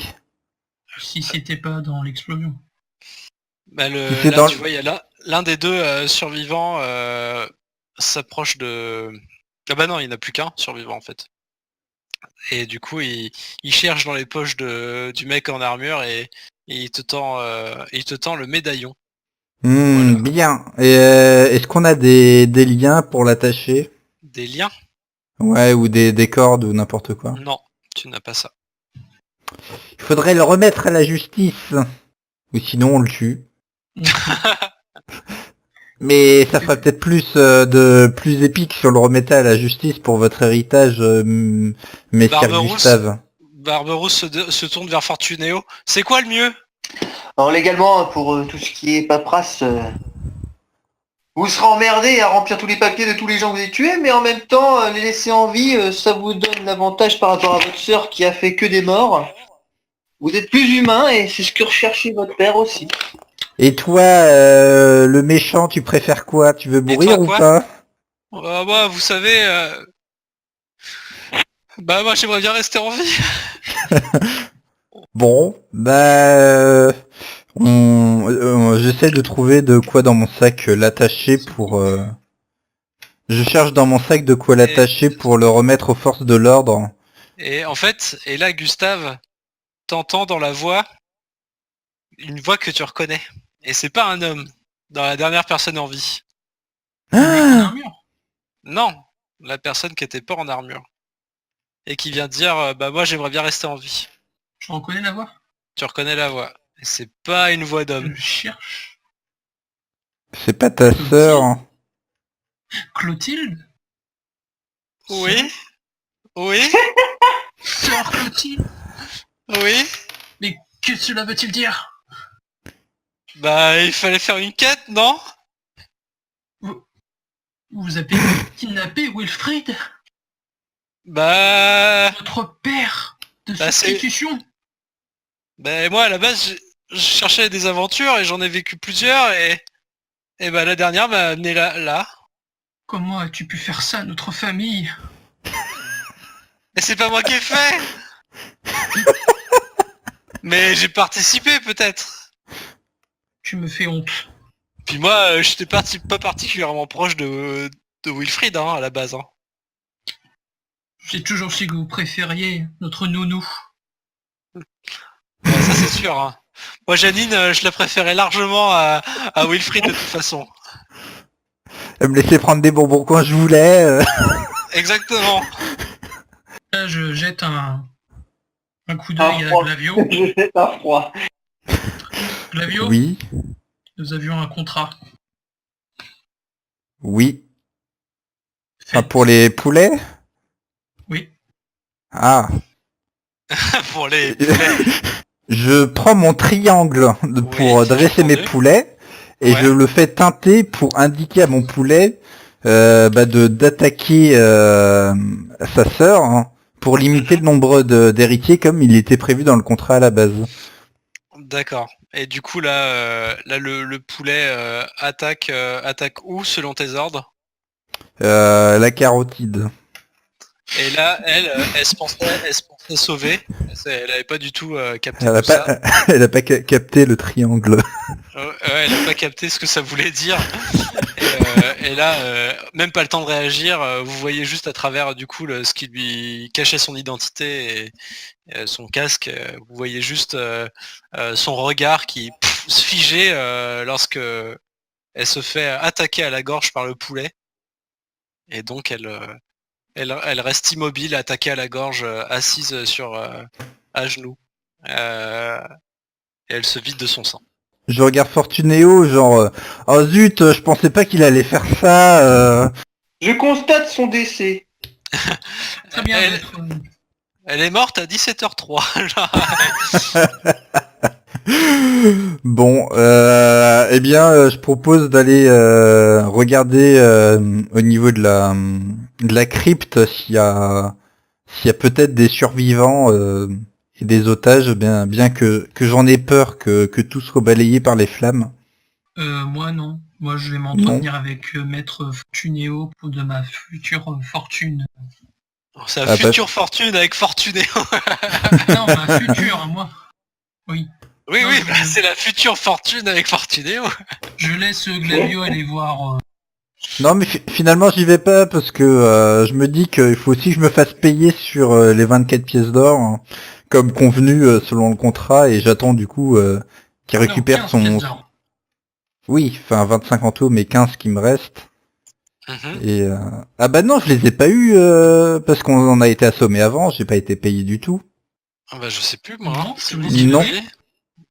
Si c'était pas dans l'explosion. Bah Si c'est là, dans tu vois, il y a l'un des deux survivants s'approche de... Ah bah non, il n'y en a plus qu'un survivant en fait. Et du coup, il cherche dans les poches du mec en armure, et il te tend le médaillon. Bien. Et est-ce qu'on a des liens pour l'attacher? Des liens? Ouais, ou des cordes ou n'importe quoi. Non, tu n'as pas ça. Il faudrait le remettre à la justice. Ou sinon on le tue. Mais ça ferait peut-être plus épique si on le remettait à la justice pour votre héritage, messire Barberousse. Gustave. Barberousse se tourne vers Fortunéo. C'est quoi le mieux? Alors légalement, pour tout ce qui est paperasse, vous serez emmerdé à remplir tous les papiers de tous les gens que vous avez tués, mais en même temps, les laisser en vie, ça vous donne l'avantage par rapport à votre sœur qui a fait que des morts. Vous êtes plus humain et c'est ce que recherchait votre père aussi. Et toi, le méchant, tu préfères quoi? Tu veux mourir ou quoi pas? Moi, vous savez... Bah moi j'aimerais bien rester en vie. Bon, bah... j'essaie de trouver de quoi dans mon sac l'attacher pour... Je cherche dans mon sac de quoi l'attacher pour le remettre aux forces de l'ordre. Et en fait, et là Gustave, t'entends dans la voix une voix que tu reconnais. Et c'est pas un homme, dans la dernière personne en vie. En armure. Non, la personne qui était pas en armure. Et qui vient dire, bah moi j'aimerais bien rester en vie. Je reconnais la voix. Tu reconnais la voix. Et c'est pas une voix d'homme. Je cherche. C'est pas ta sœur, hein. Clotilde. Oui. Oui. Sœur Clotilde. Oui. Mais que cela veut-il dire? Bah il fallait faire une quête, non? Vous avez kidnappé Wilfrid, Bah... votre père de Bah, substitution. Bah moi à la base je cherchais des aventures et j'en ai vécu plusieurs et bah la dernière m'a amené là. Comment as-tu pu faire ça à notre famille? Et c'est pas moi qui ai fait. Mais j'ai participé peut-être. Tu me fais honte. Puis moi j'étais pas particulièrement proche de Wilfrid à la base. J'ai toujours su que vous préfériez notre nounou. Ouais, ça c'est sûr. Moi Janine je la préférais largement à Wilfrid de toute façon. Elle me laissait prendre des bonbons quand je voulais. Exactement. Là, je jette un coup d'œil à froid. Glavio. Je sais pas froid. Glavio, Oui, nous avions un contrat. oui. Fait. Ah, pour les poulets? Oui. Ah. Pour les poulets. Je prends mon triangle pour Oui, dresser j'ai mes entendu. poulets et Ouais. je le fais teinter pour indiquer à mon poulet d'attaquer sa sœur, hein, pour limiter le nombre d'héritiers comme il était prévu dans le contrat à la base. D'accord. Et du coup là, le poulet attaque où selon tes ordres? La carotide. Et là, elle se pensait sauver. Elle avait pas du tout capté Elle a tout ça. pas, elle a pas capté le triangle. Ouais, elle a pas capté ce que ça voulait dire. Et là, même pas le temps de réagir. Vous voyez juste à travers du coup ce qui lui cachait son identité et son casque. Vous voyez juste son regard qui se figeait lorsque elle se fait attaquer à la gorge par le poulet. Et donc elle reste immobile, attaquée à la gorge, assise sur à genoux. Et elle se vide de son sang. Je regarde Fortunéo, genre, oh zut, je pensais pas qu'il allait faire ça. Je constate son décès. Très bien. Elle est morte à 17h03. Bon, eh bien, je propose d'aller regarder au niveau de la crypte s'il y a peut-être des survivants et des otages, bien que j'en ai peur que tout soit balayé par les flammes. Moi non. Moi je vais m'entretenir avec Maître Fortunéo pour de ma future fortune. Sa future fortune avec Fortunéo. Non, ma future, moi. Oui. Oui, Non, oui, bah, c'est la future fortune avec Fortunéo. Je laisse Glavio aller voir. Non, mais finalement, j'y vais pas parce que je me dis qu'il faut aussi que je me fasse payer sur les 24 pièces d'or, hein, comme convenu selon le contrat, et j'attends du coup qu'il récupère Non, 15 son... pièces d'or. Oui, enfin 25 en tout, mais 15 qui me restent. Mhm. Et ah bah non, je les ai pas eu parce qu'on en a été assommé avant, j'ai pas été payé du tout. Ah bah je sais plus moi, Non, c'est je vous les qui ai Non. l'aviez.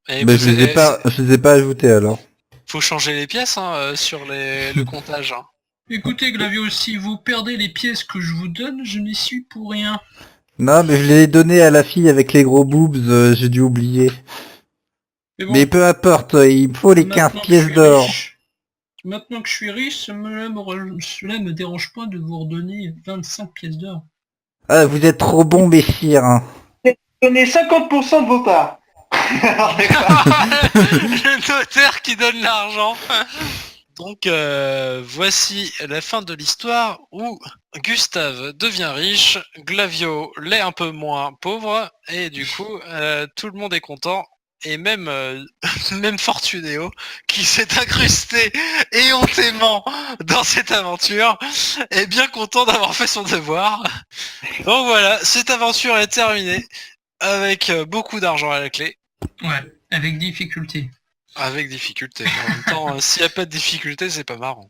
Et Mais vous avez... je les ai pas ajoutés alors. Faut changer les pièces hein, sur le comptage. Hein. Écoutez, Glavio, si vous perdez les pièces que je vous donne, je n'y suis pour rien. Non, mais je les ai donnés à la fille avec les gros boobs, j'ai dû oublier. Mais bon, Mais peu importe, il me faut les 15 maintenant que je pièces suis d'or. riche, maintenant que je suis riche, cela me dérange pas de vous redonner 25 pièces d'or. Ah, vous êtes trop bon, messire. Hein. Donnez 50% de vos parts. Alors, d'accord. Le notaire qui donne l'argent. Donc voici la fin de l'histoire où Gustave devient riche, Glavio l'est un peu moins pauvre, et du coup tout le monde est content, et même, même Fortunéo, qui s'est incrusté éhontément dans cette aventure, est bien content d'avoir fait son devoir. Donc voilà, cette aventure est terminée, avec beaucoup d'argent à la clé. Ouais, avec difficulté. Avec difficulté. En même temps, s'il n'y a pas de difficulté, c'est pas marrant.